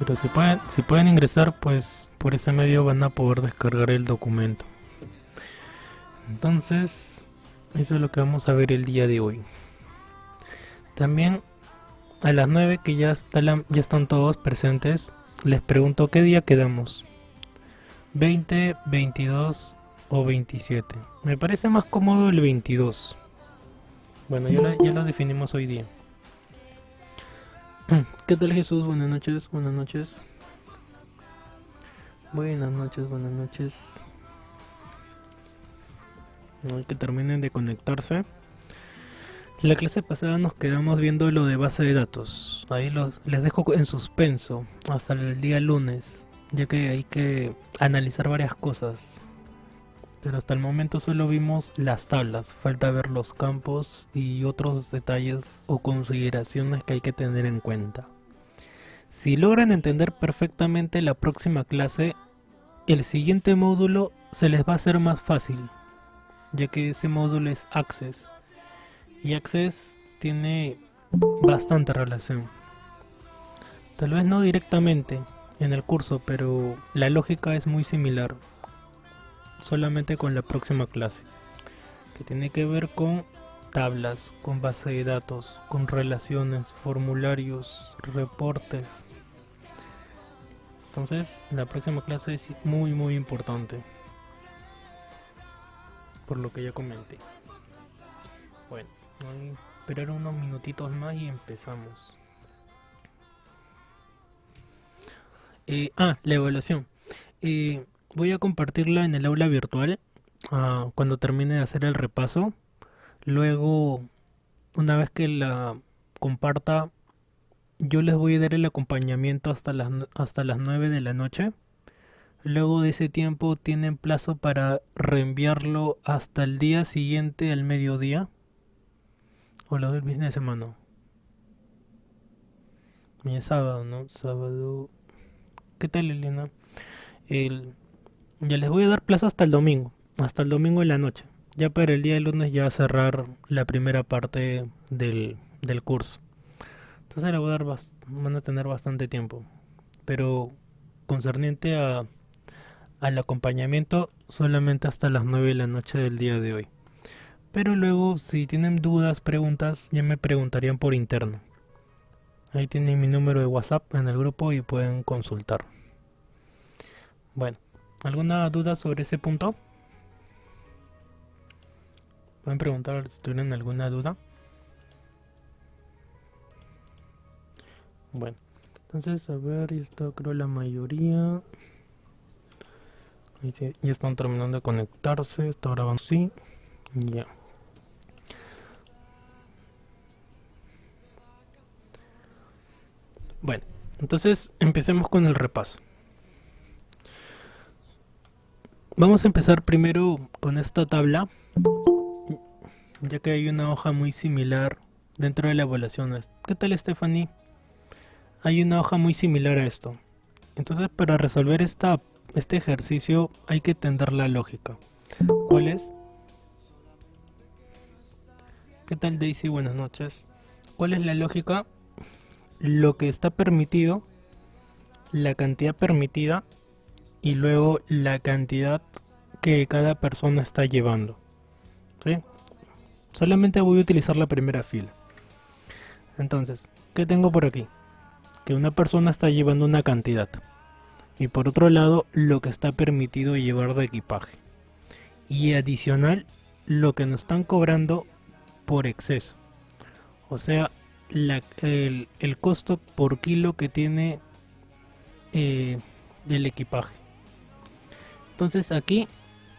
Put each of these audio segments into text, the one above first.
Pero si pueden ingresar, pues por ese medio van a poder descargar el documento. Entonces, eso es lo que vamos a ver el día de hoy. También a las 9 que ya están todos presentes, les pregunto qué día quedamos. 20, 22 o 27. Me parece más cómodo el 22. Bueno, ya lo definimos hoy día. ¿Qué tal, Jesús? Buenas noches, buenas noches. Buenas noches, buenas noches. No hay que terminen de conectarse. La clase pasada nos quedamos viendo lo de base de datos. Ahí les dejo en suspenso hasta el día lunes, ya que hay que analizar varias cosas. Pero hasta el momento solo vimos las tablas, falta ver los campos y otros detalles o consideraciones que hay que tener en cuenta. Si logran entender perfectamente la próxima clase, el siguiente módulo se les va a hacer más fácil, ya que ese módulo es Access. Y Access tiene bastante relación. Tal vez no directamente en el curso, pero la lógica es muy similar. Solamente con la próxima clase, que tiene que ver con tablas, con base de datos, con relaciones, formularios, reportes. Entonces, la próxima clase es muy importante, por lo que ya comenté. Bueno, voy a esperar unos minutitos más y empezamos. La evaluación. Voy a compartirla en el aula virtual cuando termine de hacer el repaso. Luego, una vez que la comparta, yo les voy a dar el acompañamiento hasta las 9 de la noche. Luego de ese tiempo tienen plazo para reenviarlo hasta el día siguiente al mediodía. O lo del fin de semana. Mañana es sábado, ¿no? Sábado. ¿Qué tal, Elena? El, ya les voy a dar plazo hasta el domingo. Hasta el domingo en la noche. Ya para el día de lunes ya cerrar la primera parte del curso. Entonces le voy a dar van a tener bastante tiempo. Pero concerniente al acompañamiento, solamente hasta las 9 de la noche del día de hoy. Pero luego, si tienen dudas, preguntas, ya me preguntarían por interno. Ahí tienen mi número de WhatsApp en el grupo y pueden consultar. Bueno, ¿alguna duda sobre ese punto? Pueden preguntar si tienen alguna duda. Bueno, entonces a ver, esto creo la mayoría. Ahí sí, ya están terminando de conectarse. Está grabando, sí. Ya. Bueno, entonces empecemos con el repaso. Vamos a empezar primero con esta tabla, ya que hay una hoja muy similar dentro de la evaluación. ¿Qué tal, Stephanie? Hay una hoja muy similar a esto. Entonces, para resolver este ejercicio hay que entender la lógica. ¿Cuál es? ¿Qué tal, Daisy? Buenas noches. ¿Cuál es la lógica? Lo que está permitido, la cantidad permitida y luego la cantidad que cada persona está llevando. ¿Sí? Solamente voy a utilizar la primera fila. Entonces, ¿qué tengo por aquí? Que una persona está llevando una cantidad. Y por otro lado, lo que está permitido llevar de equipaje. Y adicional, lo que nos están cobrando por exceso. O sea, el costo por kilo que tiene el equipaje. Entonces aquí,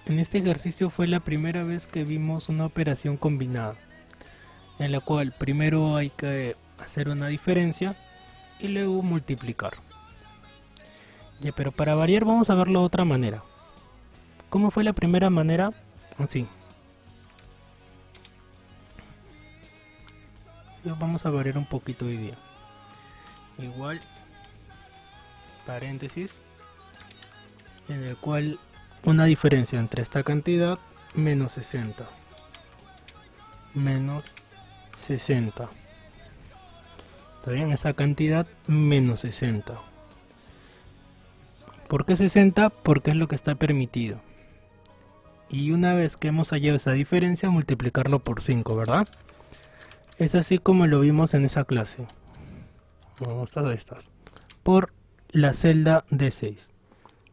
en este ejercicio fue la primera vez que vimos una operación combinada. En la cual primero hay que hacer una diferencia y luego multiplicar. Ya, pero para variar vamos a verlo de otra manera. ¿Cómo fue la primera manera? Así. Vamos a variar un poquito hoy día. Igual, paréntesis, en el cual una diferencia entre esta cantidad menos 60. Menos 60. ¿Está bien? Esa cantidad menos 60. ¿Por qué 60? Porque es lo que está permitido. Y una vez que hemos hallado esa diferencia, multiplicarlo por 5, ¿verdad? Es así como lo vimos en esa clase. Ahí estás. Por la celda D6.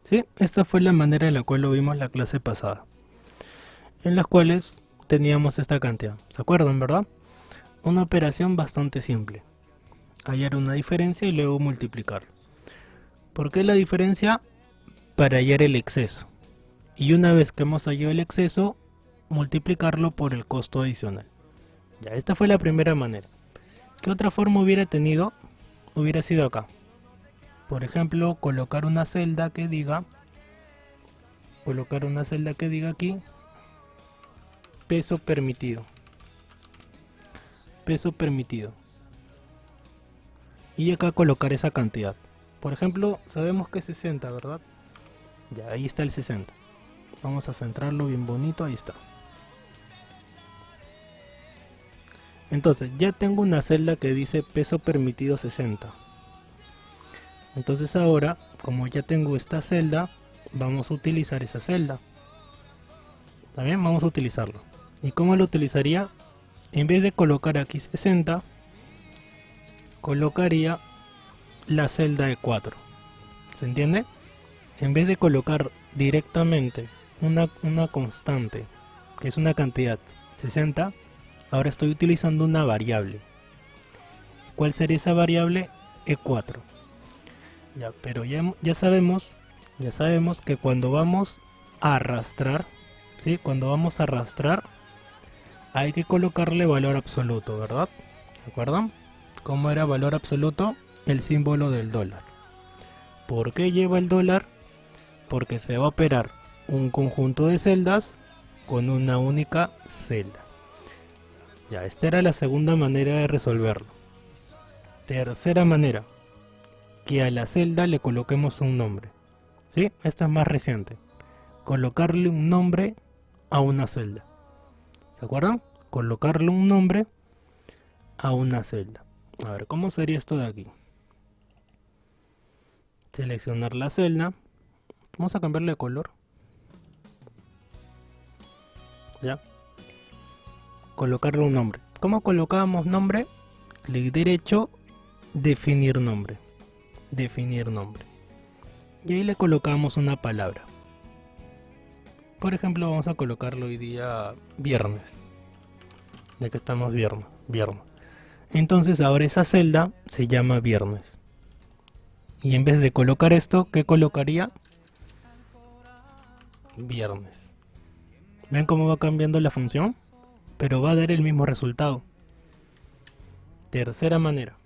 ¿Sí? Esta fue la manera en la cual lo vimos la clase pasada. En las cuales teníamos esta cantidad. ¿Se acuerdan, verdad? Una operación bastante simple. Hallar una diferencia y luego multiplicar. ¿Por qué la diferencia? Para hallar el exceso. Y una vez que hemos hallado el exceso, multiplicarlo por el costo adicional. Ya, esta fue la primera manera. ¿Qué otra forma hubiera tenido? Hubiera sido acá. Por ejemplo, colocar una celda que diga aquí peso permitido. Peso permitido. Y acá colocar esa cantidad. Por ejemplo, sabemos que es 60, ¿verdad? Ya, ahí está el 60. Vamos a centrarlo bien bonito, ahí está. Entonces, ya tengo una celda que dice peso permitido 60. Entonces ahora, como ya tengo esta celda, vamos a utilizar esa celda. También vamos a utilizarlo. ¿Y cómo lo utilizaría? En vez de colocar aquí 60, colocaría la celda de 4. ¿Se entiende? En vez de colocar directamente una constante, que es una cantidad 60, ahora estoy utilizando una variable. ¿Cuál sería esa variable? E4. Ya, pero ya sabemos que cuando vamos a arrastrar, ¿sí? Cuando vamos a arrastrar, hay que colocarle valor absoluto, ¿verdad? ¿De acuerdo? ¿Cómo era valor absoluto? El símbolo del dólar. ¿Por qué lleva el dólar? Porque se va a operar un conjunto de celdas con una única celda. Ya, esta era la segunda manera de resolverlo. Tercera manera, que a la celda le coloquemos un nombre. ¿Sí? Esto es más reciente. Colocarle un nombre a una celda. ¿De acuerdo? Colocarle un nombre a una celda. A ver, ¿cómo sería esto de aquí? Seleccionar la celda. Vamos a cambiarle de color. Ya. Colocarle un nombre. ¿Cómo colocamos nombre? Clic derecho, definir nombre. Definir nombre. Y ahí le colocamos una palabra. Por ejemplo, vamos a colocarlo hoy día viernes. Ya que estamos viernes. Entonces ahora esa celda se llama viernes. Y en vez de colocar esto, ¿qué colocaría? Viernes. ¿Ven cómo va cambiando la función? Pero va a dar el mismo resultado. Tercera manera.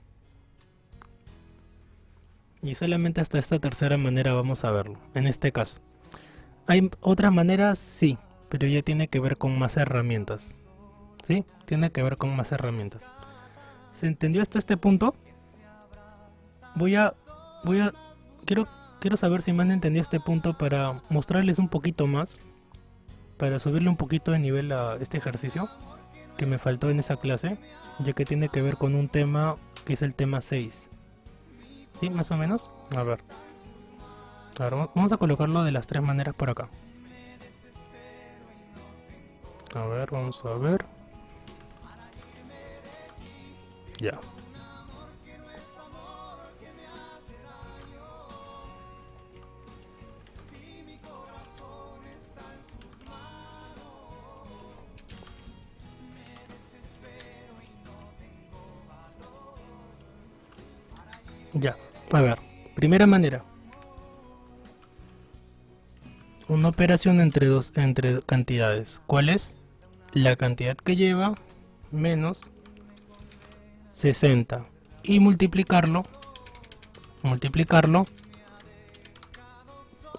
Y solamente hasta esta tercera manera vamos a verlo. En este caso. ¿Hay otras maneras? Sí. Pero ya tiene que ver con más herramientas. ¿Sí? Tiene que ver con más herramientas. ¿Se entendió hasta este punto? Quiero saber si me han entendido este punto para mostrarles un poquito más. Para subirle un poquito de nivel a este ejercicio que me faltó en esa clase, ya que tiene que ver con un tema que es el tema 6. ¿Sí? Más o menos. A ver, vamos a colocarlo de las tres maneras por acá. A ver, vamos a ver. Ya. Ya, a ver, primera manera. Una operación entre cantidades. ¿Cuál es? La cantidad que lleva menos 60 y multiplicarlo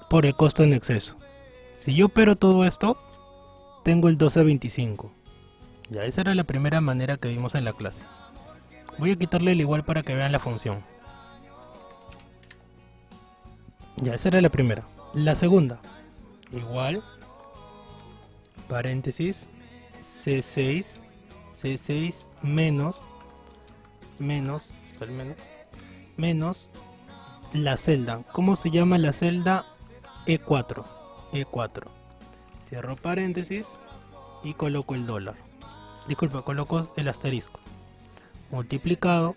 por el costo en exceso. Si yo opero todo esto, tengo el 1225. Ya, esa era la primera manera que vimos en la clase. Voy a quitarle el igual para que vean la función. Ya, esa era la primera. La segunda, igual, paréntesis, C6 menos, está el menos La celda. ¿Cómo se llama la celda? E4. E4. Cierro paréntesis y coloco el dólar. Disculpa, coloco el asterisco. Multiplicado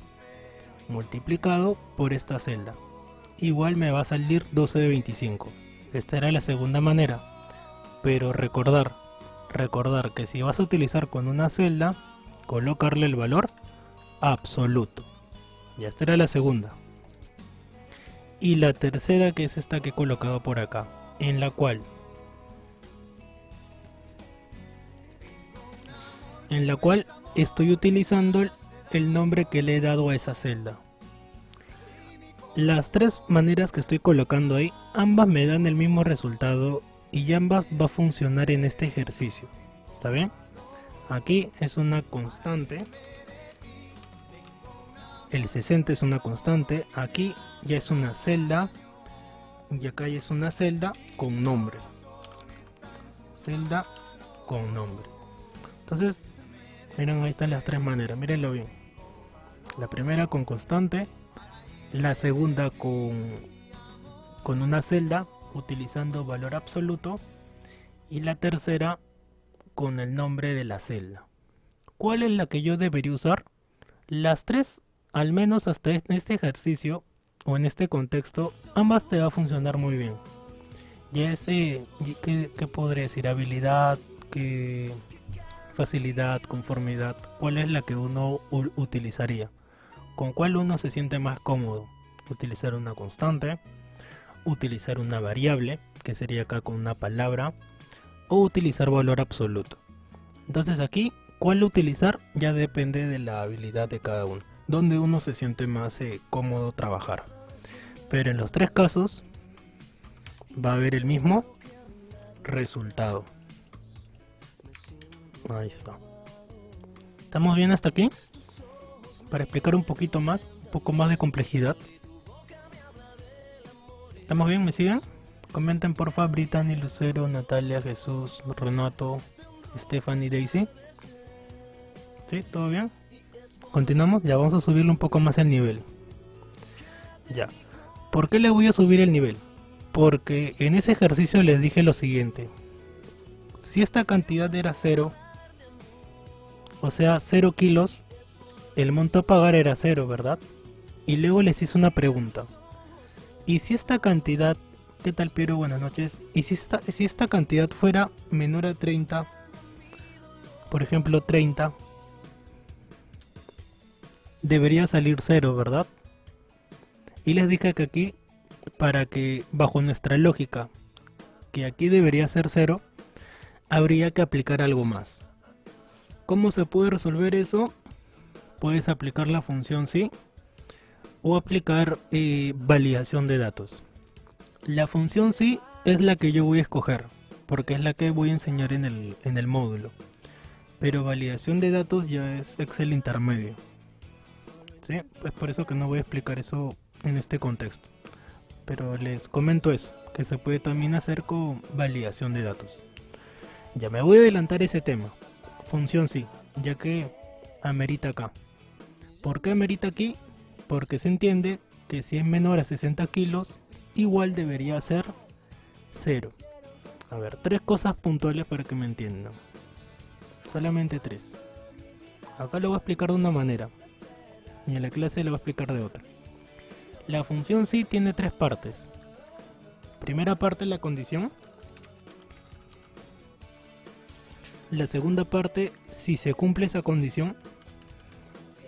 por esta celda. Igual me va a salir 12 de 25. Esta era la segunda manera. Pero recordar que si vas a utilizar con una celda, colocarle el valor absoluto. Y esta era la segunda. Y la tercera, que es esta que he colocado por acá, en la cual estoy utilizando el nombre que le he dado a esa celda. Las tres maneras que estoy colocando ahí, ambas me dan el mismo resultado y ambas va a funcionar en este ejercicio. ¿Está bien? Aquí es una constante. El 60 es una constante. Aquí ya es una celda. Y acá ya es una celda con nombre. Celda con nombre. Entonces, miren, ahí están las tres maneras. Mírenlo bien. La primera con constante. La segunda con una celda utilizando valor absoluto. Y la tercera con el nombre de la celda. ¿Cuál es la que yo debería usar? Las tres, al menos hasta en este ejercicio o en este contexto, ambas te va a funcionar muy bien. Ya ese, ¿qué podría decir? Habilidad, que facilidad, conformidad. ¿Cuál es la que uno utilizaría? ¿Con cuál uno se siente más cómodo? Utilizar una constante, utilizar una variable, que sería acá con una palabra, o utilizar valor absoluto. Entonces aquí, ¿cuál utilizar? Ya depende de la habilidad de cada uno, donde uno se siente más cómodo trabajar. Pero en los tres casos va a haber el mismo resultado. Ahí está. ¿Estamos bien hasta aquí? Para explicar un poquito más, un poco más de complejidad. ¿Estamos bien? ¿Me siguen? Comenten porfa, Brittany, Lucero, Natalia, Jesús, Renato, Stephanie, Daisy. ¿Sí? ¿Todo bien? Continuamos, ya vamos a subirle un poco más el nivel. Ya. ¿Por qué le voy a subir el nivel? Porque en ese ejercicio les dije lo siguiente. Si esta cantidad era 0, o sea 0 kilos, el monto a pagar era 0, ¿verdad? Y luego les hice una pregunta. ¿Y si esta cantidad, qué tal Piero? Buenas noches. ¿Y si esta cantidad fuera menor a 30? Por ejemplo 30. Debería salir 0, ¿verdad? Y les dije que aquí, para que bajo nuestra lógica, que aquí debería ser 0, habría que aplicar algo más. ¿Cómo se puede resolver eso? Puedes aplicar la función sí o aplicar validación de datos. La función sí es la que yo voy a escoger, porque es la que voy a enseñar en el módulo. Pero validación de datos ya es Excel intermedio. ¿Sí? Es por eso que no voy a explicar eso en este contexto. Pero les comento eso, que se puede también hacer con validación de datos. Ya me voy a adelantar ese tema. Función sí, ya que amerita acá. ¿Por qué amerita aquí? Porque se entiende que si es menor a 60 kilos, igual debería ser 0. A ver, 3 cosas puntuales para que me entiendan. Solamente 3. Acá lo voy a explicar de una manera. Y en la clase lo voy a explicar de otra. La función sí tiene 3 partes. Primera parte, la condición. La segunda parte, si se cumple esa condición.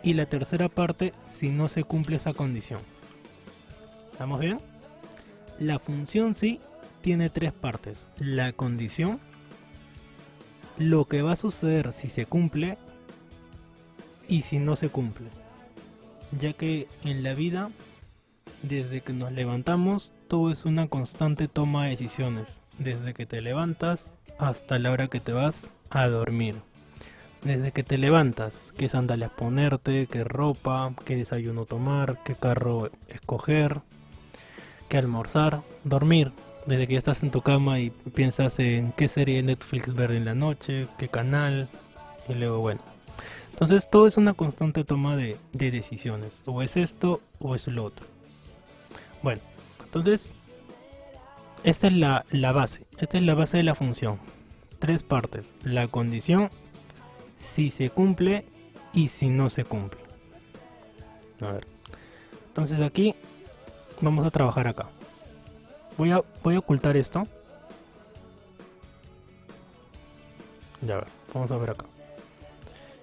Y la tercera parte, si no se cumple esa condición. ¿Estamos bien? La función sí tiene 3 partes. La condición, lo que va a suceder si se cumple y si no se cumple. Ya que en la vida, desde que nos levantamos, todo es una constante toma de decisiones. Desde que te levantas hasta la hora que te vas a dormir. Desde que te levantas, qué sandalias ponerte, qué ropa, qué desayuno tomar, qué carro escoger, qué almorzar, dormir. Desde que ya estás en tu cama y piensas en qué serie de Netflix ver en la noche, qué canal, y luego bueno. Entonces todo es una constante toma de decisiones. O es esto o es lo otro. Bueno, entonces esta es la base. Esta es la base de la función. Tres partes. La condición, si se cumple y si no se cumple. A ver. Entonces aquí vamos a trabajar acá. Voy a ocultar esto. Ya ver, vamos a ver acá.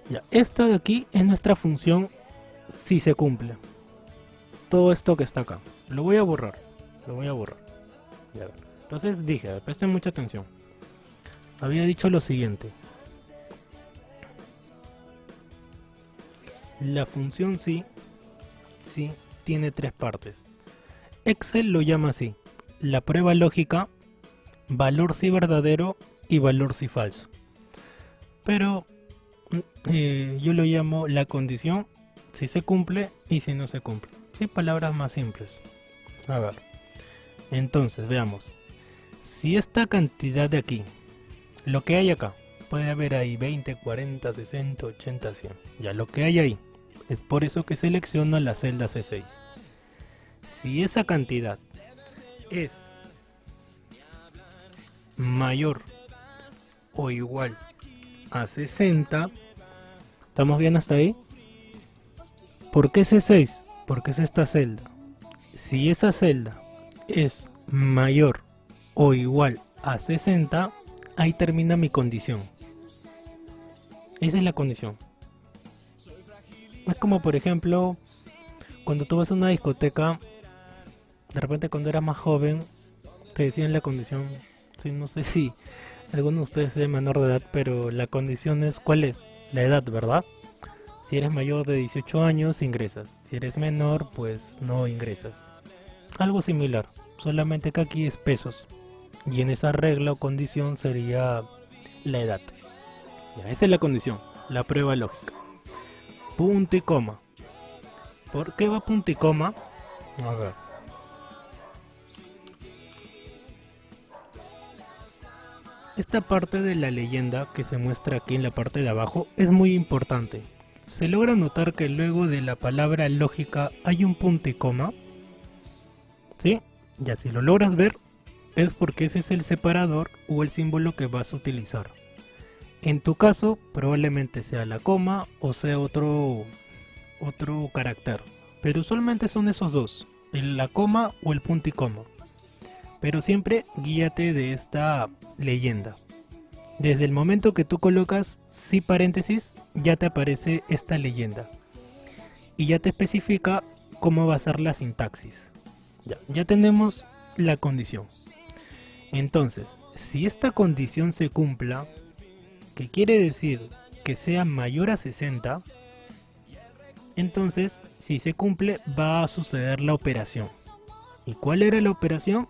Ya, esta de aquí es nuestra función si se cumple. Todo esto que está acá. Lo voy a borrar. Lo voy a borrar. Ya ver. Entonces dije, a ver, presten mucha atención. Había dicho lo siguiente. La función sí tiene tres partes. Excel lo llama así: la prueba lógica, valor si verdadero y valor si falso. Pero yo lo llamo la condición si se cumple y si no se cumple. Sí, palabras más simples. A ver, entonces veamos. Si esta cantidad de aquí, lo que hay acá, puede haber ahí 20, 40, 60, 80, 100. Ya lo que hay ahí. Es por eso que selecciono la celda C6. Si esa cantidad es mayor o igual a 60, ¿estamos bien hasta ahí? ¿Por qué C6? Porque es esta celda. Si esa celda es mayor o igual a 60, ahí termina mi condición. Esa es la condición. Es como, por ejemplo, cuando tú vas a una discoteca, de repente cuando eras más joven, te decían la condición, sí, no sé si alguno de ustedes es menor de edad, pero la condición es, ¿cuál es? La edad, ¿verdad? Si eres mayor de 18 años, ingresas. Si eres menor, pues no ingresas. Algo similar, solamente que aquí es pesos. Y en esa regla o condición sería la edad. Ya, esa es la condición, la prueba lógica. Punto y coma. ¿Por qué va punto y coma? A ver. Esta parte de la leyenda que se muestra aquí en la parte de abajo es muy importante. Se logra notar que luego de la palabra lógica hay un punto y coma. ¿Sí? Ya si lo logras ver, es porque ese es el separador o el símbolo que vas a utilizar. En tu caso, probablemente sea la coma o sea otro carácter. Pero usualmente son esos dos, la coma o el punto y coma. Pero siempre guíate de esta leyenda. Desde el momento que tú colocas sí paréntesis, ya te aparece esta leyenda. Y ya te especifica cómo va a ser la sintaxis. Ya tenemos la condición. Entonces, si esta condición se cumpla, que quiere decir que sea mayor a 60, entonces si se cumple va a suceder la operación. ¿Y cuál era la operación?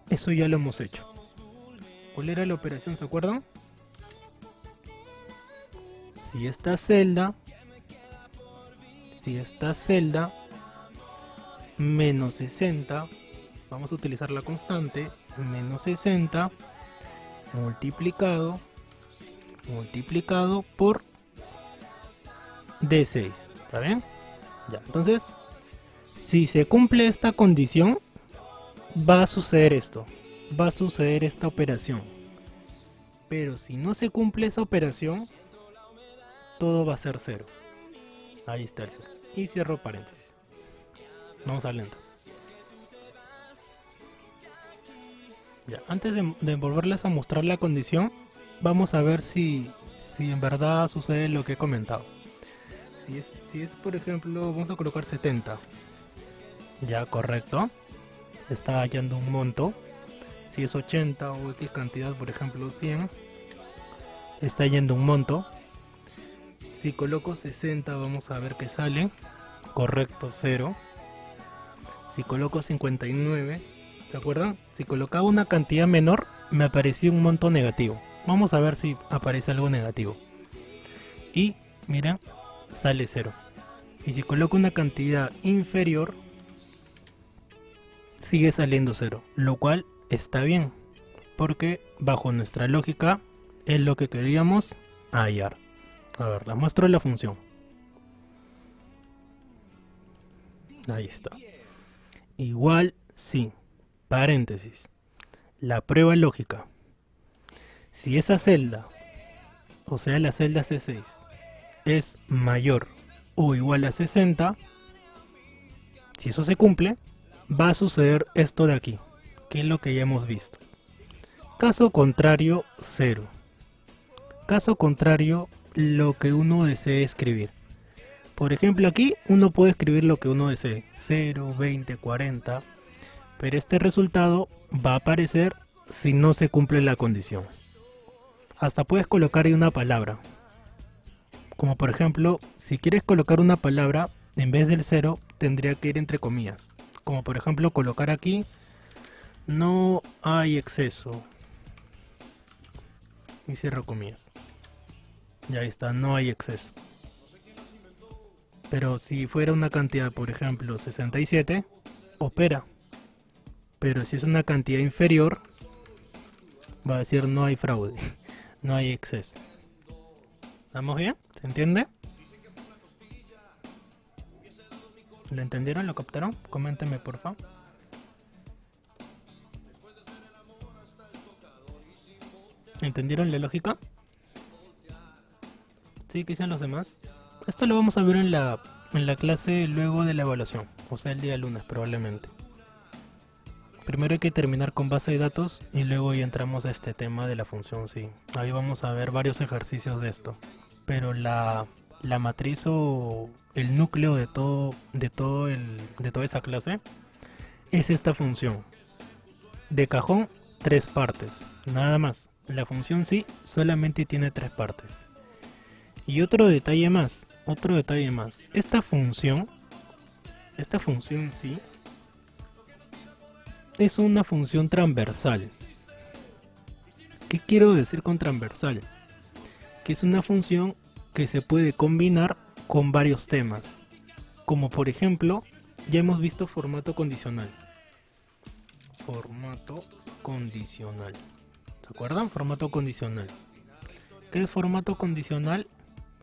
Eso ya lo hemos hecho. ¿Cuál era la operación? ¿Se acuerdan? Si esta celda menos 60, vamos a utilizar la constante, menos 60 multiplicado por D6, ¿está bien? Ya, entonces, si se cumple esta condición, va a suceder esto, va a suceder esta operación. Pero si no se cumple esa operación, todo va a ser 0. Ahí está el 0. Y cierro paréntesis. Vamos a lento. Ya, antes de volverles a mostrar la condición, vamos a ver si en verdad sucede lo que he comentado. Si es por ejemplo, vamos a colocar 70. Ya, correcto. Está hallando un monto. Si es 80 o X cantidad, por ejemplo 100, está yendo un monto. Si coloco 60, vamos a ver qué sale. Correcto, 0. Si coloco 59, ¿se acuerdan? Si colocaba una cantidad menor, me aparecía un monto negativo. Vamos a ver si aparece algo negativo. Y, miren, sale 0. Y si coloco una cantidad inferior, sigue saliendo 0. Lo cual está bien, porque bajo nuestra lógica es lo que queríamos hallar. A ver, les muestro la función. Ahí está. Igual sí, paréntesis, la prueba lógica. Si esa celda, o sea la celda C6, es mayor o igual a 60, si eso se cumple, va a suceder esto de aquí, que es lo que ya hemos visto. Caso contrario, 0. Caso contrario, lo que uno desee escribir. Por ejemplo, aquí uno puede escribir lo que uno desee, 0, 20, 40, pero este resultado va a aparecer si no se cumple la condición. Hasta puedes colocar ahí una palabra. Como por ejemplo, si quieres colocar una palabra, en vez del 0, tendría que ir entre comillas. Como por ejemplo, colocar aquí, no hay exceso. Y cierro comillas. Ya está, no hay exceso. Pero si fuera una cantidad, por ejemplo, 67, opera. Pero si es una cantidad inferior, va a decir no hay fraude, no hay exceso. ¿Estamos bien? ¿Se entiende? ¿Lo entendieron? ¿Lo captaron? Coméntenme, por favor. ¿Entendieron la lógica? ¿Sí? ¿Qué dicen los demás? Esto lo vamos a ver en la clase luego de la evaluación, o sea, el día lunes probablemente. Primero hay que terminar con base de datos y luego ya entramos a este tema de la función sí. Ahí vamos a ver varios ejercicios de esto. Pero la matriz o el núcleo de toda esa clase es esta función. De cajón, 3 partes, nada más. La función sí solamente tiene 3 partes. Y otro detalle más. Esta función sí es una función transversal. ¿Qué quiero decir con transversal? Que es una función que se puede combinar con varios temas. Como por ejemplo, ya hemos visto formato condicional. Formato condicional. ¿Se acuerdan? Formato condicional. ¿Qué es formato condicional?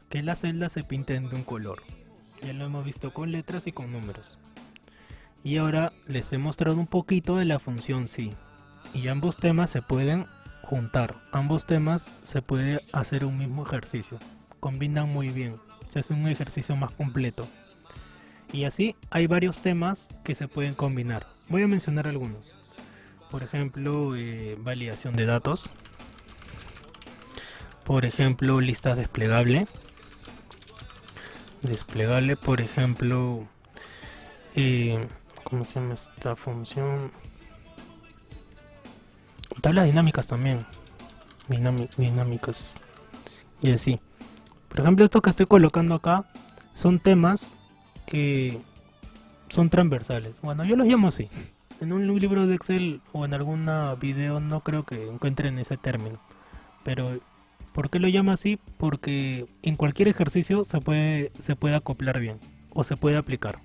Que las celdas se pinten de un color. Ya lo hemos visto con letras y con números. Y ahora les he mostrado un poquito de la función sí. Y ambos temas se pueden juntar. Ambos temas se puede hacer un mismo ejercicio. Combinan muy bien. Se hace un ejercicio más completo. Y así hay varios temas que se pueden combinar. Voy a mencionar algunos. Por ejemplo, validación de datos. Por ejemplo, listas desplegable. Desplegable, por ejemplo, ¿cómo se llama esta función? Tablas dinámicas también. Dinámicas. Y así. Por ejemplo, estos que estoy colocando acá son temas que son transversales. Bueno, yo los llamo así. En un libro de Excel o en alguna video no creo que encuentren ese término. Pero, ¿por qué lo llamo así? Porque en cualquier ejercicio se puede acoplar bien o se puede aplicar.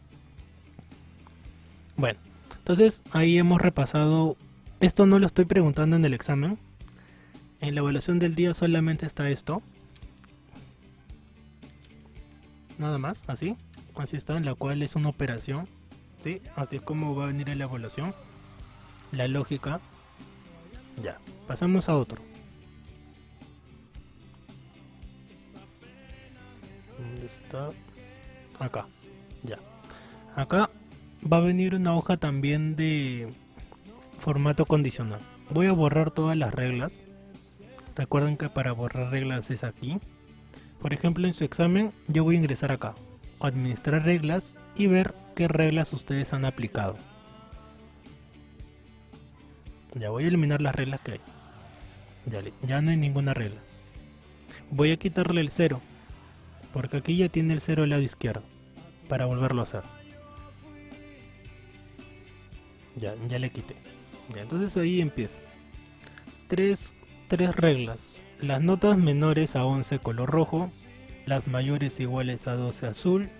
Bueno, entonces ahí hemos repasado. Esto no lo estoy preguntando en el examen. En la evaluación del día solamente está esto. Nada más, así. Así está, en la cual es una operación. ¿Sí? Así es como va a venir en la evaluación. La lógica. Ya, pasamos a otro. ¿Dónde está? Acá. Ya. Acá va a venir una hoja también de formato condicional. Voy a borrar todas las reglas. Recuerden que para borrar reglas es aquí. Por ejemplo, en su examen yo voy a ingresar acá, administrar reglas y ver qué reglas ustedes han aplicado. Ya voy a eliminar las reglas que hay. Ya no hay ninguna regla. Voy a quitarle el 0, porque aquí ya tiene el 0 al lado izquierdo, para volverlo a hacer. Ya le quité. Ya, entonces ahí empiezo. Tres reglas. Las notas menores a 11 color rojo, las mayores iguales a 12 azul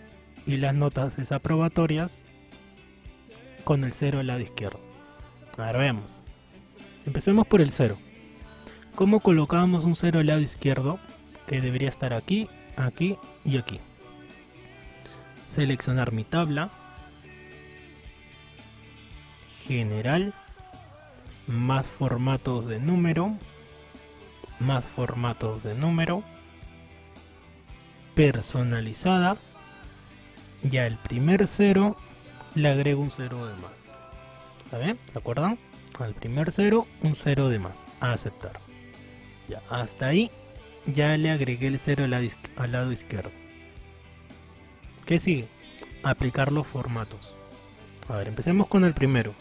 y las notas desaprobatorias con el 0 al lado izquierdo. A ver, veamos. Empecemos por el 0. ¿Cómo colocamos un 0 al lado izquierdo? Que debería estar aquí, aquí y aquí. Seleccionar mi tabla. general, más formatos de número, más formatos de número, personalizada, y al primer cero le agrego un cero de más. ¿Está bien? ¿De acuerdo? Al primer cero, un cero de más. A aceptar. Ya, hasta ahí ya le agregué el cero al lado izquierdo. ¿Qué sigue? Aplicar los formatos. A ver, empecemos con el primero.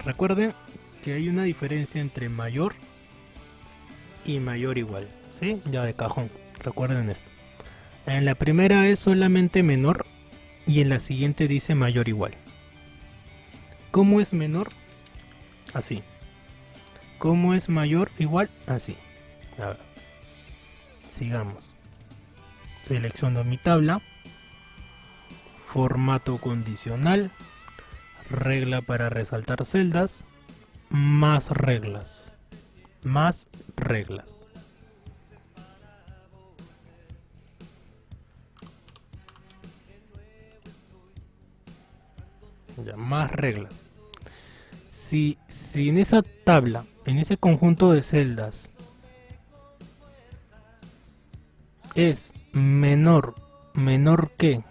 Recuerden que hay una diferencia entre mayor y mayor igual, ¿sí? Ya de cajón, recuerden esto. En la primera es solamente menor y en la siguiente dice mayor igual. ¿Cómo es menor? Así. ¿Cómo es mayor igual? Así. A ver. Sigamos. Selecciono mi tabla. Formato condicional. Regla para resaltar celdas. Más reglas. Más reglas. Ya, más reglas. Si en esa tabla, en ese conjunto de celdas, es menor que,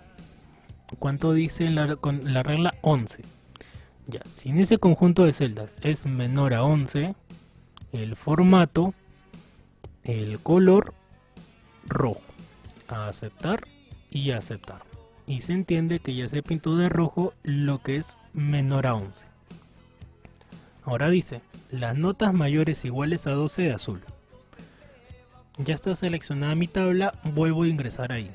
¿cuánto dice la regla? 11. Ya, si en ese conjunto de celdas es menor a 11, el formato, el color rojo. A aceptar y aceptar. Y se entiende que ya se pintó de rojo lo que es menor a 11. Ahora dice, las notas mayores iguales a 12 de azul. Ya está seleccionada mi tabla, vuelvo a ingresar ahí.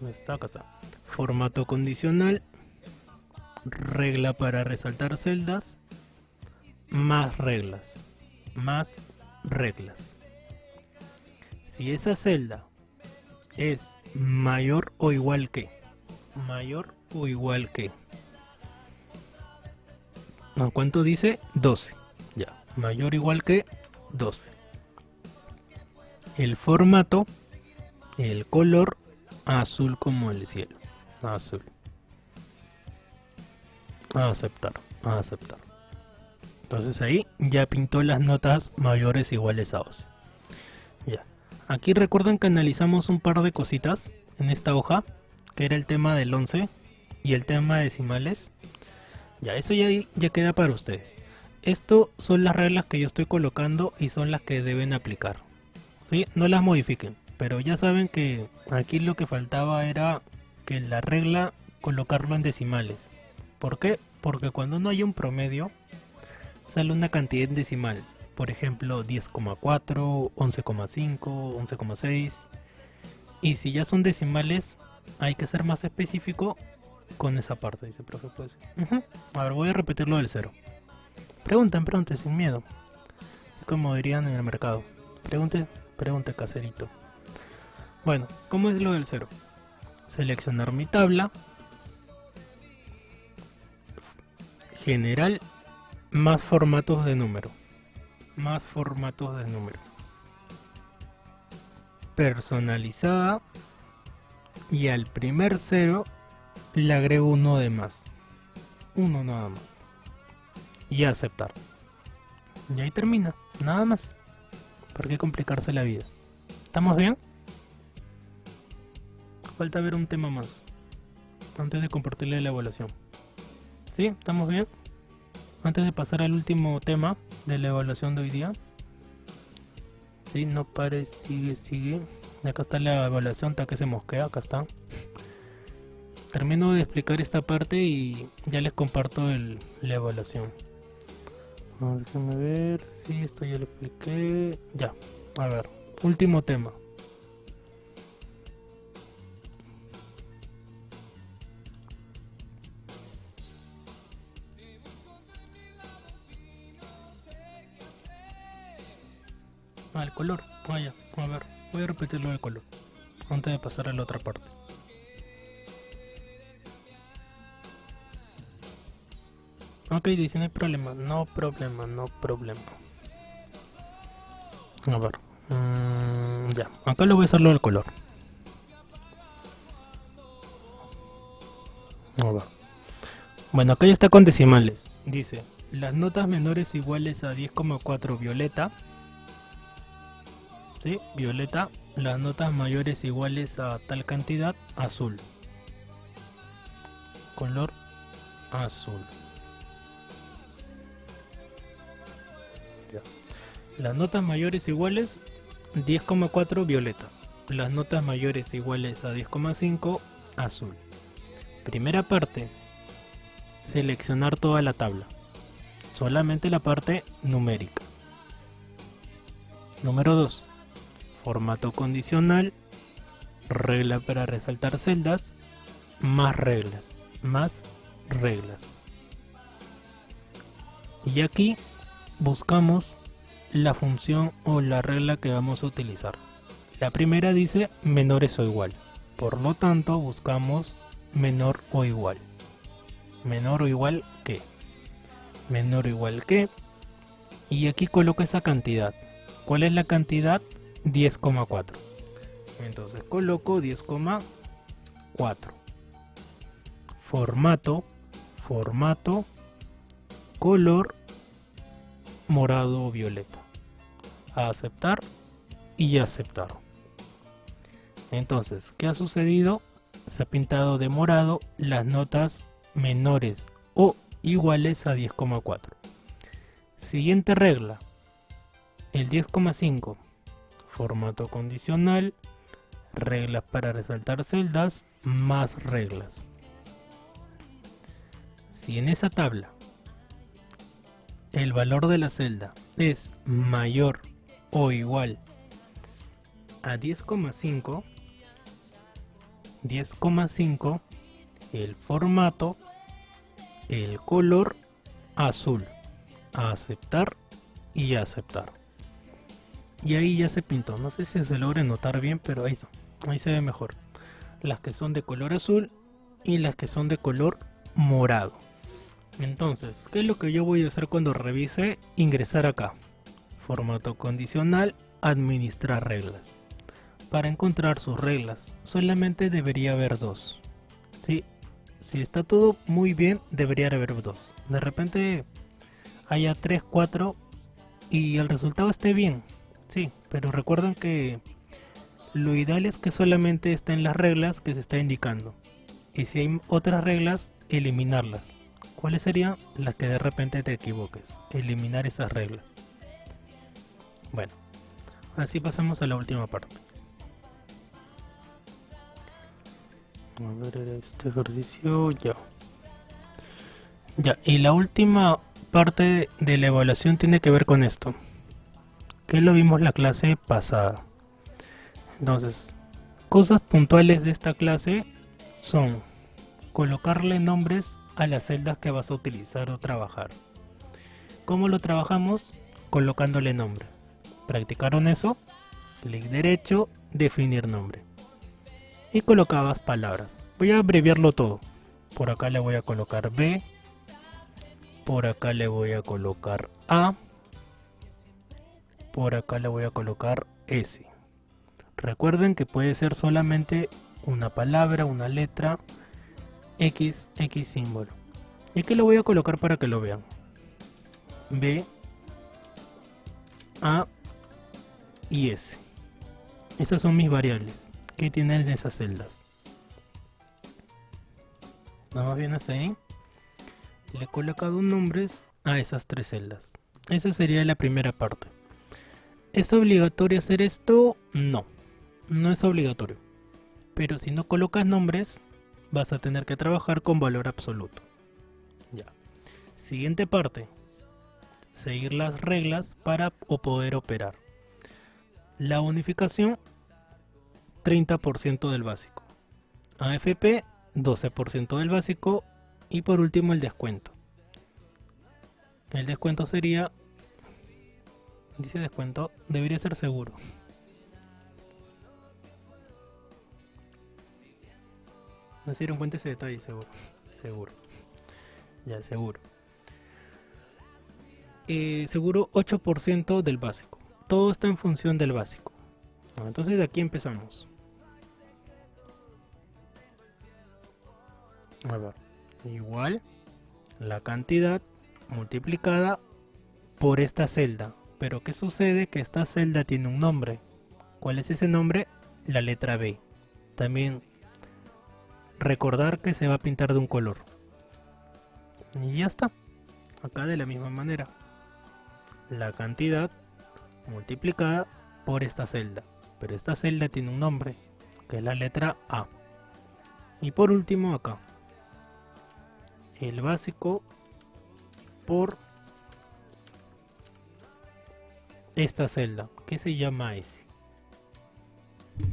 ¿Dónde está? Acá está. Formato condicional, regla para resaltar celdas, más reglas, más reglas. Si esa celda es mayor o igual que, mayor o igual que, ¿a cuánto dice? 12. Ya, mayor o igual que 12. El formato, el color, azul como el cielo. Azul. A aceptar, a aceptar. Entonces ahí ya pintó las notas mayores iguales a 12. Ya. Aquí recuerdan que analizamos un par de cositas en esta hoja, que era el tema del 11 y el tema de decimales. Ya, eso ya queda para ustedes. Esto son las reglas que yo estoy colocando y son las que deben aplicar. ¿Sí? No las modifiquen, pero ya saben que aquí lo que faltaba era que la regla colocarlo en decimales. ¿Por qué? Porque cuando no hay un promedio, sale una cantidad en decimal. Por ejemplo, 10,4, 11,5, 11,6. Y si ya son decimales, hay que ser más específico con esa parte, dice profe. Pues. A ver, voy a repetir lo del 0. Pregunten, sin miedo. Como dirían en el mercado. Pregunte caserito. Bueno, ¿cómo es lo del 0? Seleccionar mi tabla. General, más formatos de número. Más formatos de número. Personalizada. Y al primer 0 le agrego uno de más. Uno nada más. Y aceptar. Y ahí termina. Nada más. ¿Por qué complicarse la vida? ¿Estamos bien? Falta ver un tema más. Antes de compartirle la evaluación. ¿Sí? ¿Estamos bien? Antes de pasar al último tema de la evaluación de hoy día. Sí, no pare, sigue. Acá está la evaluación, está que se mosquea, acá está. Termino de explicar esta parte y ya les comparto la evaluación. Déjenme ver, sí, esto ya lo expliqué. Ya, a ver, último tema. El color. Ya. A ver, voy a repetirlo del color antes de pasar a la otra parte. Ok, dice no hay problema, no problema. A ver, ya, acá lo voy a hacerlo del color. A ver, Bueno, acá ya está con decimales. Dice, las notas menores iguales a 10,4 violeta. ¿Sí? Violeta. Las notas mayores iguales a tal cantidad, azul. Color azul. Ya. Las notas mayores iguales 10,4 violeta. Las notas mayores iguales a 10,5 azul. Primera parte, seleccionar toda la tabla. Solamente la parte numérica. Número 2. Formato condicional. Regla para resaltar celdas. Más reglas. Más reglas. Y aquí buscamos la función o la regla que vamos a utilizar. La primera dice menores o igual. Por lo tanto buscamos menor o igual. Menor o igual que. Menor o igual que. Y aquí coloco esa cantidad. ¿Cuál es la cantidad? 10,4. Entonces coloco 10,4. Formato. Formato. Color morado o violeta. A aceptar y aceptar. Entonces, ¿qué ha sucedido? Se ha pintado de morado las notas menores o iguales a 10,4. Siguiente regla. El 10,5. Formato condicional. Reglas para resaltar celdas. Más reglas. Si en esa tabla el valor de la celda es mayor o igual a 10,5, el formato, el color azul, a aceptar y aceptar. Y ahí ya se pintó. No sé si se logra notar bien, pero ahí se ve mejor. Las que son de color azul y las que son de color morado. Entonces, ¿qué es lo que yo voy a hacer cuando revise? Ingresar acá. Formato condicional, administrar reglas. Para encontrar sus reglas, solamente debería haber dos. ¿Sí? Si está todo muy bien, debería haber dos. De repente haya 3, 4 y el resultado esté bien. Sí, pero recuerden que lo ideal es que solamente estén las reglas que se está indicando. Y si hay otras reglas, eliminarlas. ¿Cuáles serían? Las que de repente te equivoques. Eliminar esas reglas. Bueno, así pasamos a la última parte. A ver, este ejercicio ya. Ya, y la última parte de la evaluación tiene que ver con esto. Que lo vimos la clase pasada. Entonces, cosas puntuales de esta clase son colocarle nombres a las celdas que vas a utilizar o trabajar. ¿Cómo lo trabajamos? Colocándole nombre. ¿Practicaron eso? Clic derecho, definir nombre. Y colocabas palabras. Voy a abreviarlo todo. Por acá le voy a colocar B. Por acá le voy a colocar A. Por acá le voy a colocar S. Recuerden que puede ser solamente una palabra, una letra, X símbolo. Y aquí lo voy a colocar para que lo vean. B, A y S. Esas son mis variables que tienen esas celdas. Nada más bien así. Le he colocado nombres a esas tres celdas. Esa sería la primera parte. ¿Es obligatorio hacer esto? No, no es obligatorio. Pero si no colocas nombres, vas a tener que trabajar con valor absoluto. Ya. Siguiente parte. Seguir las reglas para poder operar. La unificación, 30% del básico. AFP, 12% del básico. Y por último el descuento. El descuento sería... Dice descuento, debería ser seguro. No se dieron cuenta ese detalle, seguro. Seguro. Ya, seguro. Seguro 8% del básico. Todo está en función del básico. Entonces de aquí empezamos. A ver. Igual. la cantidad multiplicada por esta celda. Pero ¿qué sucede? Que esta celda tiene un nombre. ¿Cuál es ese nombre? La letra B. También recordar que se va a pintar de un color. Y ya está. Acá de la misma manera. La cantidad multiplicada por esta celda. Pero esta celda tiene un nombre, que es la letra A. Y por último acá. El básico por esta celda, que se llama S.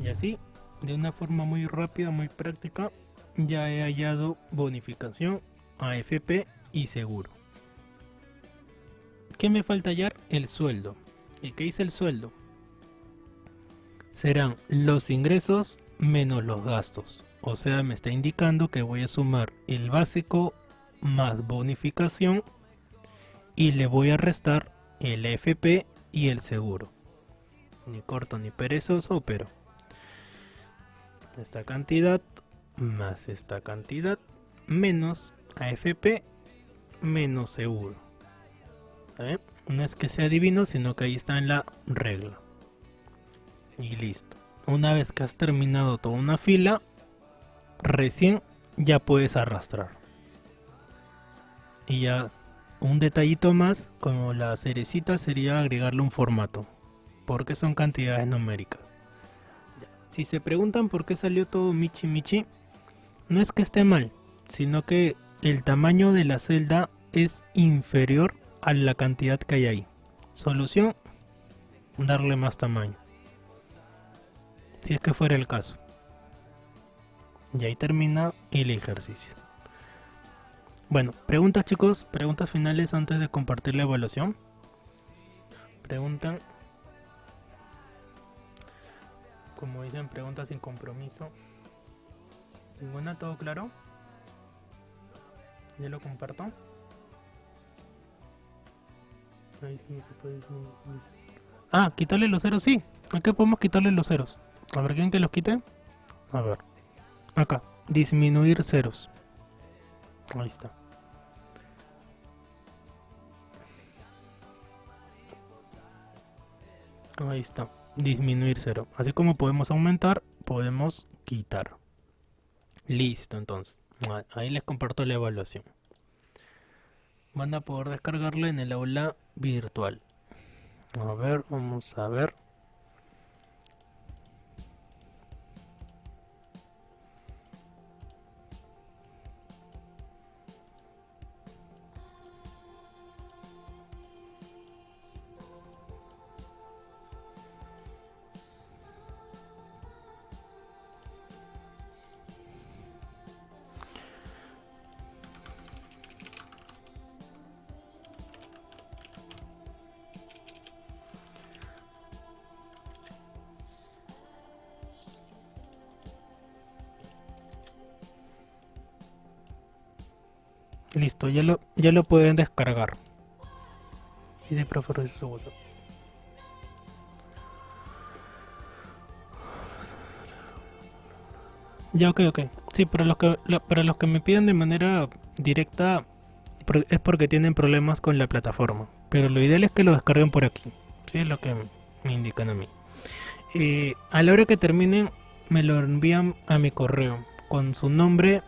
Y así, de una forma muy rápida, muy práctica, ya he hallado bonificación, AFP y seguro. ¿Qué me falta hallar? El sueldo. ¿Y qué dice el sueldo? Serán los ingresos menos los gastos. O sea, me está indicando que voy a sumar el básico más bonificación y le voy a restar el AFP y el seguro. Ni corto ni perezoso, pero esta cantidad más esta cantidad menos AFP menos seguro. ¿Saben? No es que sea divino, sino que ahí está en la regla. Y listo. Una vez que has terminado toda una fila, recién ya puedes arrastrar. Y ya un detallito más, como la cerecita, sería agregarle un formato, porque son cantidades numéricas. Si se preguntan por qué salió todo michi michi, no es que esté mal, sino que el tamaño de la celda es inferior a la cantidad que hay ahí. Solución, darle más tamaño, si es que fuera el caso. Y ahí termina el ejercicio. Bueno, preguntas chicos, preguntas finales antes de compartir la evaluación. Preguntan, como dicen, preguntas sin compromiso. ¿Ninguna? ¿Todo claro? ¿Ya lo comparto? Ahí sí se puede. Ah, quitarle los ceros, sí. Acá podemos quitarle los ceros. A ver, ¿quién que los quite? A ver. Acá, disminuir ceros. Ahí está. Ahí está. Disminuir cero. Así como podemos aumentar, podemos quitar. Listo, entonces. Ahí les comparto la evaluación. Van a poder descargarla en el aula virtual. A ver, vamos a ver. Listo, ya lo pueden descargar. Y de preferencia su WhatsApp. Ya, ok. Sí, para los que me piden de manera directa es porque tienen problemas con la plataforma. Pero lo ideal es que lo descarguen por aquí. Sí, es lo que me indican a mí. A la hora que terminen, me lo envían a mi correo con su nombre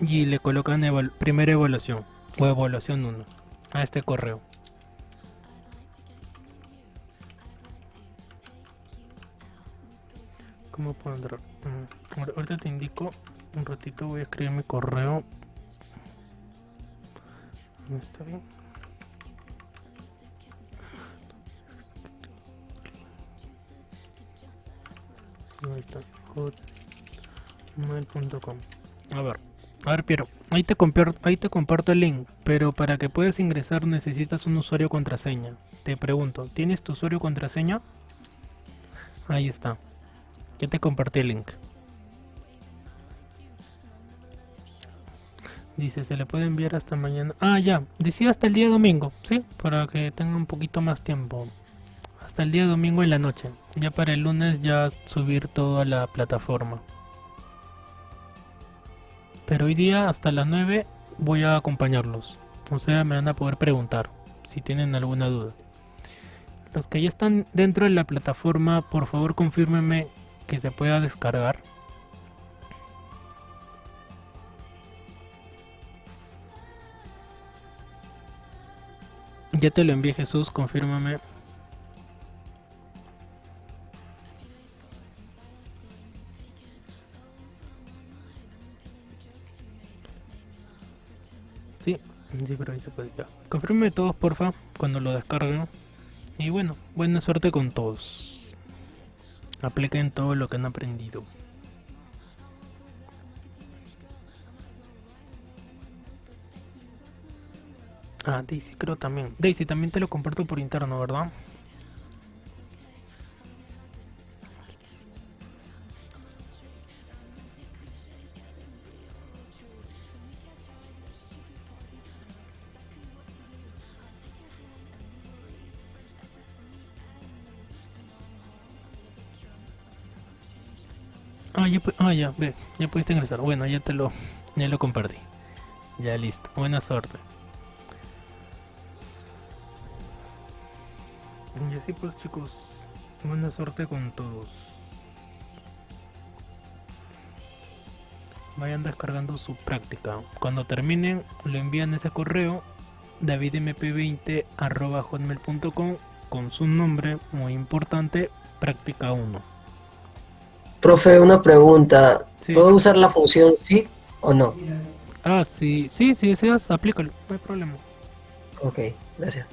y le colocan primera evaluación o evaluación 1 a este correo. ¿Cómo puedo entrar? Ahorita te indico, un ratito voy a escribir mi correo. ¿No está bien? Ahí está, hotmail.com. A ver Piero, ahí te comparto el link, pero para que puedas ingresar necesitas un usuario contraseña. Te pregunto, ¿tienes tu usuario contraseña? Ahí está. Ya te compartí el link. Dice, se le puede enviar hasta mañana. Ah, ya. Decía hasta el día domingo, ¿sí? Para que tenga un poquito más tiempo. Hasta el día domingo en la noche. Ya para el lunes ya subir todo a la plataforma. Pero hoy día hasta las 9 voy a acompañarlos. O sea, me van a poder preguntar si tienen alguna duda. Los que ya están dentro de la plataforma, por favor confírmenme que se pueda descargar. Ya te lo envié, Jesús, confírmame. Sí, sí, pero ahí se puede ya. Confirme todos, porfa, cuando lo descarguen. Y bueno, buena suerte con todos. Apliquen todo lo que han aprendido. Ah, Daisy creo también. Daisy, también te lo comparto por interno, ¿verdad? Ah, ya, ve, ya pudiste ingresar. Bueno, ya lo compartí. Ya listo. Buena suerte. Y así pues, chicos, buena suerte con todos. Vayan descargando su práctica. Cuando terminen, lo envían a ese correo davidmp20@hotmail.com con su nombre muy importante, práctica 1. Profe, una pregunta. Sí. ¿Puedo usar la función sí o no? Ah, sí, sí, si deseas, aplícalo, no hay problema. Ok, gracias.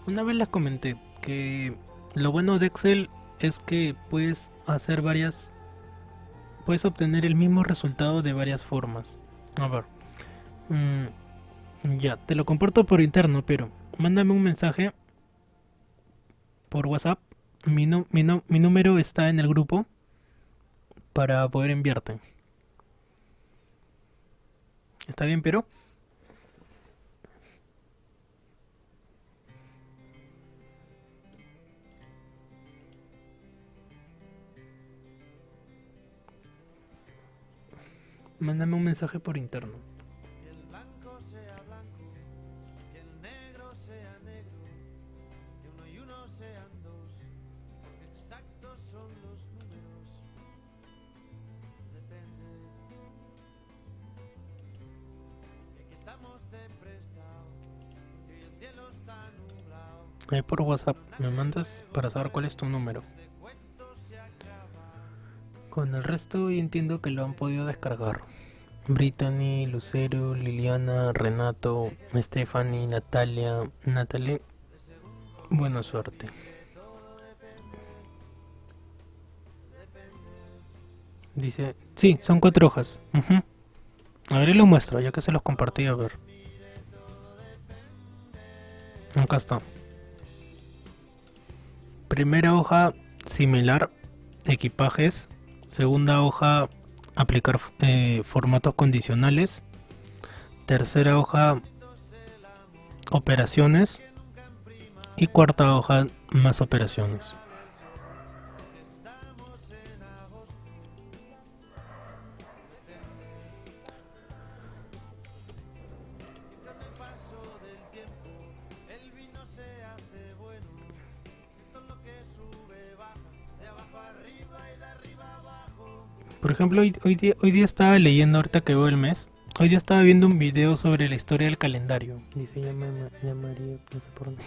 Una vez les comenté que lo bueno de Excel es que puedes obtener el mismo resultado de varias formas. A ver, ya, te lo comparto por interno, pero mándame un mensaje por WhatsApp. Mi número está en el grupo para poder enviarte. ¿Está bien, pero? Mándame un mensaje por interno. Ahí por WhatsApp me mandas para saber cuál es tu número. Con el resto entiendo que lo han podido descargar. Brittany, Lucero, Liliana, Renato, Stephanie, Natalia, Natalie. Buena suerte. Dice, sí, son 4 hojas. Ujú. A ver, y lo muestro, ya que se los compartí, a ver. Acá está. Primera hoja, similar, equipajes. Segunda hoja, aplicar formatos condicionales. Tercera hoja, operaciones. Y cuarta hoja, más operaciones. Por ejemplo, hoy día estaba leyendo, ahorita que veo el mes, hoy día estaba viendo un video sobre la historia del calendario. Dice, llamaría, no sé por dónde.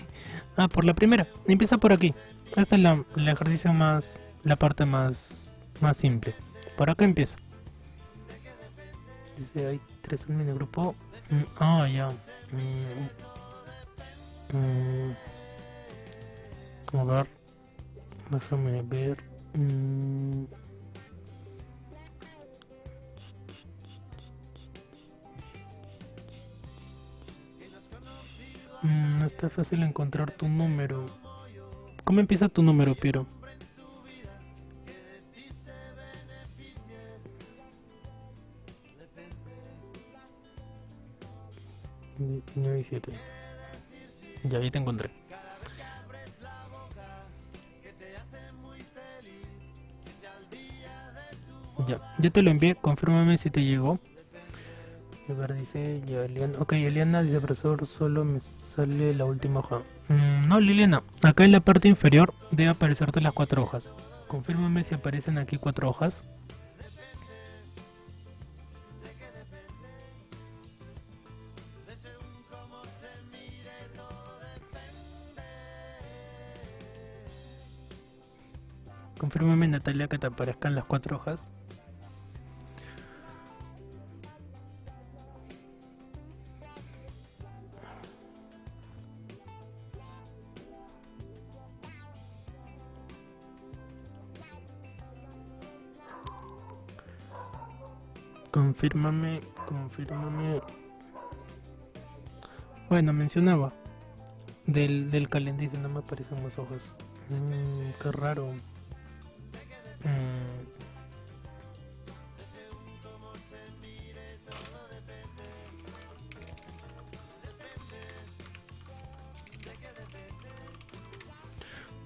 Ah, por la primera. Empieza por aquí. Esta es el ejercicio más, la parte más simple. Por acá empieza. Dice, hay 3 en mi grupo. Ya. Mm, a ver, déjame ver. No está fácil encontrar tu número. ¿Cómo empieza tu número, Piero? 9 y 7. Ya, ahí te encontré. Ya, yo te lo envié, confírmame si te llegó. A ver, dice ya Eliana. Ok, Eliana dice, profesor, solo me sale la última hoja. No, Liliana, acá en la parte inferior debe aparecerte las 4 hojas. Confírmame si aparecen aquí 4 hojas. Confírmame, Natalia, que te aparezcan las 4 hojas. Confírmame, confírmame. Bueno, mencionaba del calendario, no me aparecen más hojas. Qué raro. Mm,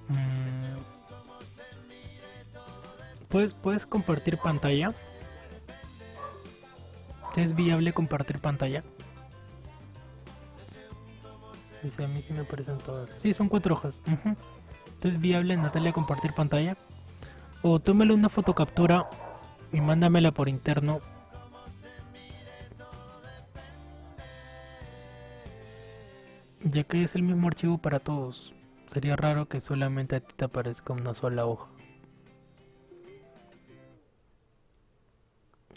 mm, ¿Puedes compartir pantalla? ¿Es viable compartir pantalla? Dice, a mí sí me aparecen todas. Sí, son 4 hojas. Ujú. ¿Es viable, Natalia, compartir pantalla? O tómale una fotocaptura y mándamela por interno. Ya que es el mismo archivo para todos. Sería raro que solamente a ti te aparezca una sola hoja.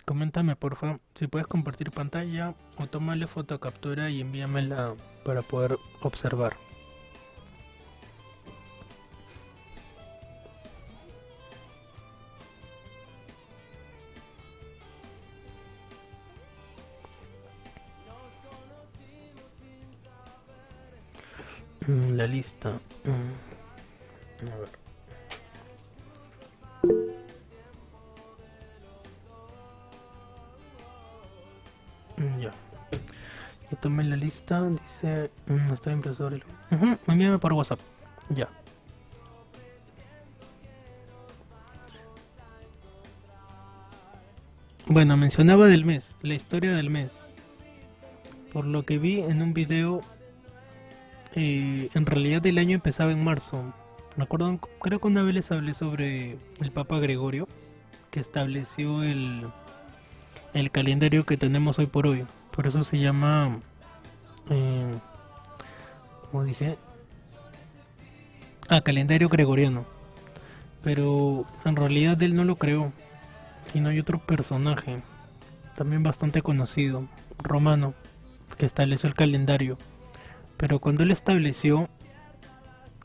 Coméntame porfa si puedes compartir pantalla o tómale fotocaptura y envíamela para poder observar. La lista. A ver. Ya. Ya tomé la lista. Dice. Está impresor. Envíame por WhatsApp. Ya. Bueno, mencionaba del mes. La historia del mes. Por lo que vi en un video. En realidad el año empezaba en marzo. Me acuerdo, creo que una vez les hablé sobre el Papa Gregorio, que estableció el calendario que tenemos hoy por hoy. Por eso se llama, eh, como dije, calendario gregoriano. Pero en realidad él no lo creó, sino hay otro personaje, también bastante conocido, romano, que estableció el calendario. Pero cuando él estableció,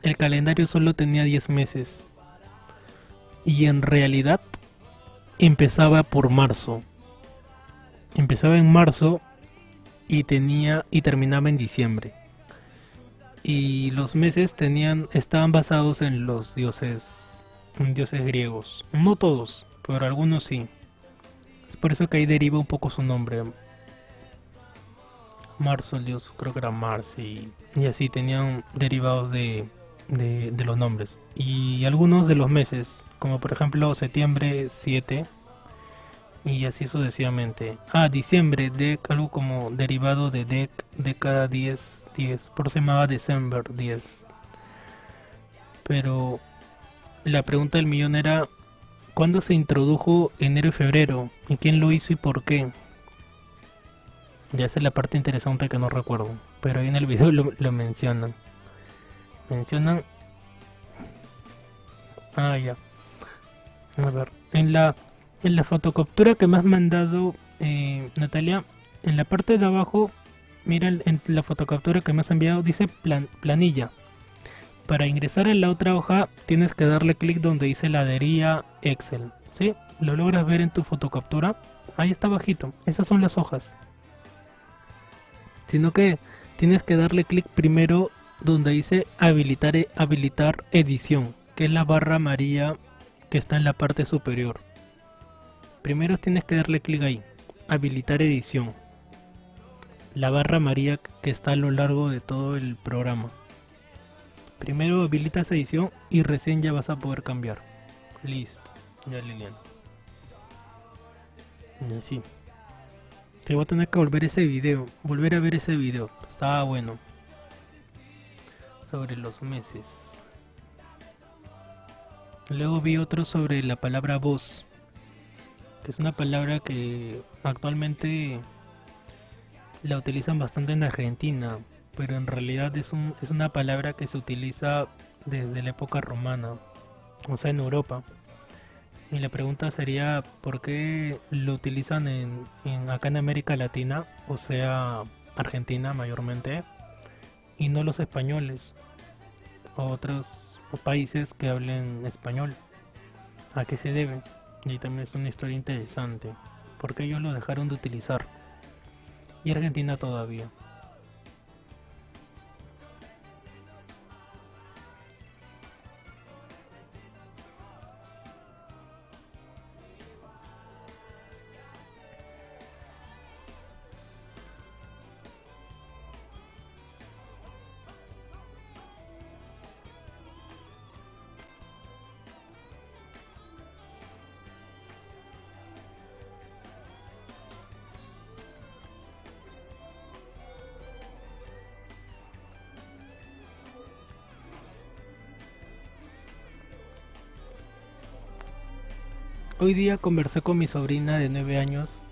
el calendario solo tenía 10 meses. Y en realidad empezaba por marzo. Empezaba en marzo y terminaba en diciembre. Y los meses estaban basados en los dioses griegos. No todos, pero algunos sí. Es por eso que ahí deriva un poco su nombre. Marzo, el dios creo que era Mars y así tenían derivados de los nombres. Y algunos de los meses, como por ejemplo septiembre 7 y así sucesivamente. Diciembre, algo como derivado de década 10, por eso se llamaba December 10. Pero la pregunta del millón era, ¿cuándo se introdujo enero y febrero? ¿Y quién lo hizo y por qué? Ya esa es la parte interesante que no recuerdo, pero ahí en el video lo mencionan. Ya. A ver, en la fotocaptura que me has mandado, Natalia, en la parte de abajo, mira en la fotocaptura que me has enviado, dice planilla. Para ingresar en la otra hoja tienes que darle clic donde dice ladería Excel, ¿sí? ¿Lo logras ver en tu fotocaptura? Ahí está bajito, esas son las hojas. Sino que tienes que darle clic primero donde dice habilitar edición, que es la barra amarilla que está en la parte superior. Primero tienes que darle clic ahí, habilitar edición, la barra amarilla que está a lo largo de todo el programa. Primero habilitas edición y recién ya vas a poder cambiar. Listo. Ya, Lilian. Y así. Te voy a tener que volver ese video. Volver a ver ese video. Estaba bueno. Sobre los meses. Luego vi otro sobre la palabra voz. Que es una palabra que actualmente la utilizan bastante en Argentina. Pero en realidad es una palabra que se utiliza desde la época romana. O sea, en Europa. Y la pregunta sería, ¿por qué lo utilizan acá en América Latina, o sea, Argentina mayormente, y no los españoles o otros países que hablen español? ¿A qué se debe? Y también es una historia interesante. ¿Por qué ellos lo dejaron de utilizar? Y Argentina todavía. Hoy día conversé con mi sobrina de 9 años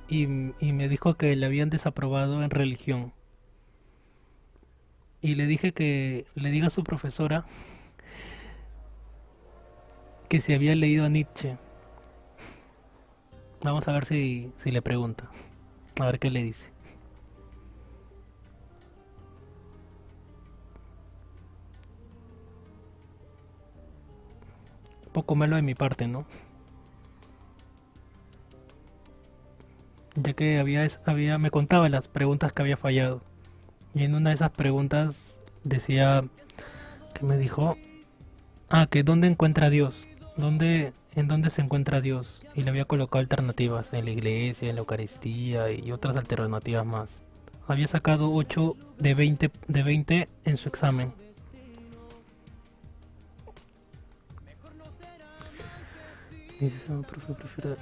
y me dijo que le habían desaprobado en religión. Y le dije que le diga a su profesora que si había leído a Nietzsche. Vamos a ver si le pregunta. A ver qué le dice. Un poco malo de mi parte, ¿no? Ya que me contaba las preguntas que había fallado. Y en una de esas preguntas decía, que me dijo, que ¿dónde encuentra a Dios? ¿En dónde se encuentra Dios? Y le había colocado alternativas, en la iglesia, en la Eucaristía y otras alternativas más. Había sacado 8 de veinte en su examen. Dice, profe, prefiero...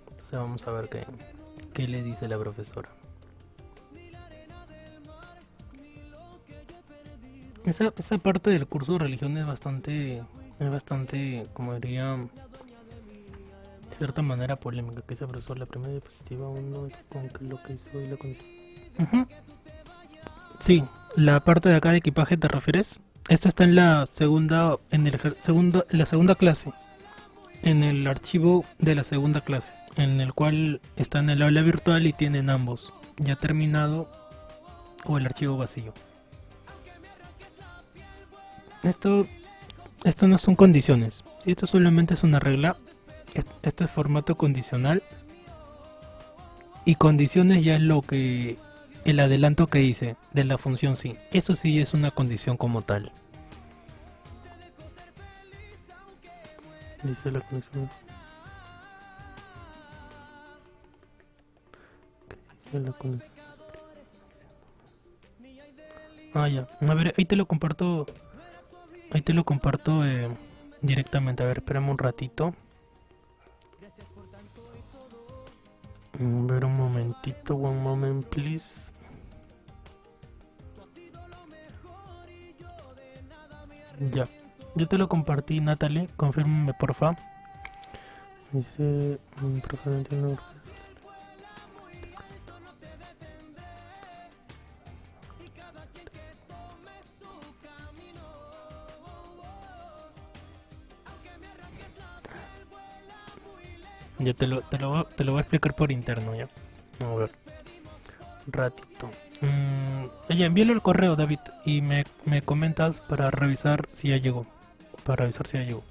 Entonces vamos a ver qué le dice la profesora. Esa parte del curso de religión es bastante, como diría, de cierta manera polémica. Que ese profesor, la primera diapositiva, uno es con que lo que hizo y la condición. Ujú. Sí, la parte de acá de equipaje te refieres. Esto está en la segunda, en la segunda clase, en el archivo de la segunda clase, en el cual está en el aula virtual y tienen ambos, ya terminado o el archivo vacío. Esto, esto no son condiciones, si esto solamente es una regla, esto es formato condicional y condiciones ya es lo que el adelanto que hice de la función sí, eso sí es una condición como tal. Dice la condición. Dice la condición. Ya. A ver, ahí te lo comparto directamente. A ver, espérame un ratito. A ver un momentito, one moment please. Ya, yo te lo compartí, Natalie, confírmame porfa. Dice, profe, no entiendo. Ya te lo voy a explicar por interno ya. A ver, un ratito. Oye, envíalo al correo, David, y me comentas para revisar si ya llegó. Para revisar si ya llegó.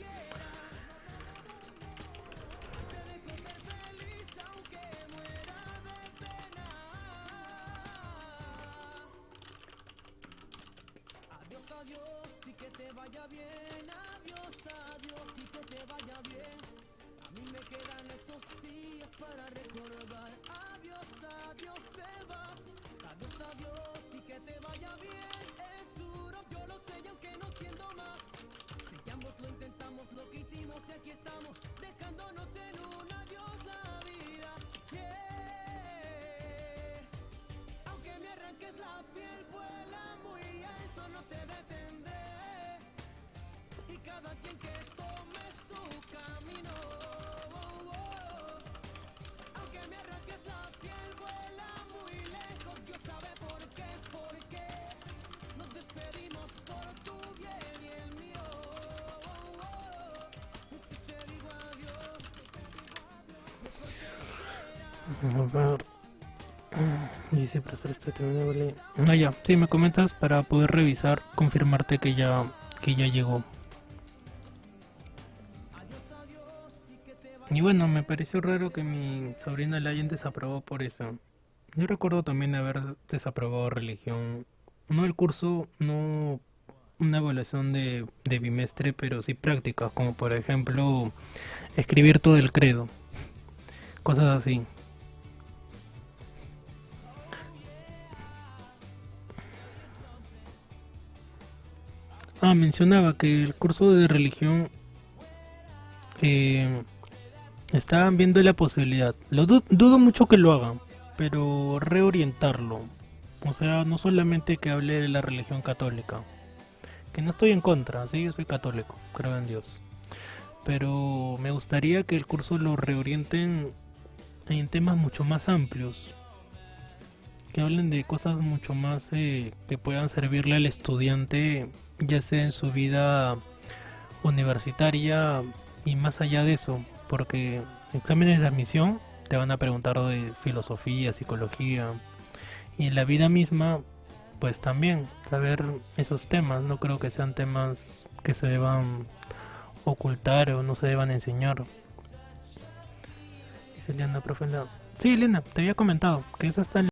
A ver. Dice prestar este terminable. Ah, ya, sí, me comentas para poder revisar, confirmarte que ya llegó. Y bueno, me pareció raro que mi sobrina la hayan desaprobado por eso. Yo recuerdo también haber desaprobado religión. No el curso, no una evaluación de bimestre, pero sí prácticas, como por ejemplo escribir todo el credo, cosas así. Ah, mencionaba que el curso de religión eh, estaban viendo la posibilidad. Dudo mucho que lo hagan, pero reorientarlo. O sea, no solamente que hable de la religión católica, que no estoy en contra, sí, yo soy católico, creo en Dios. Pero me gustaría que el curso lo reorienten en temas mucho más amplios, que hablen de cosas mucho más que puedan servirle al estudiante, ya sea en su vida universitaria y más allá de eso, porque exámenes de admisión te van a preguntar de filosofía, psicología, y en la vida misma, pues también saber esos temas. No creo que sean temas que se deban ocultar o no se deban enseñar. Dice Eliana, profe. Sí, Elena, te había comentado que eso está en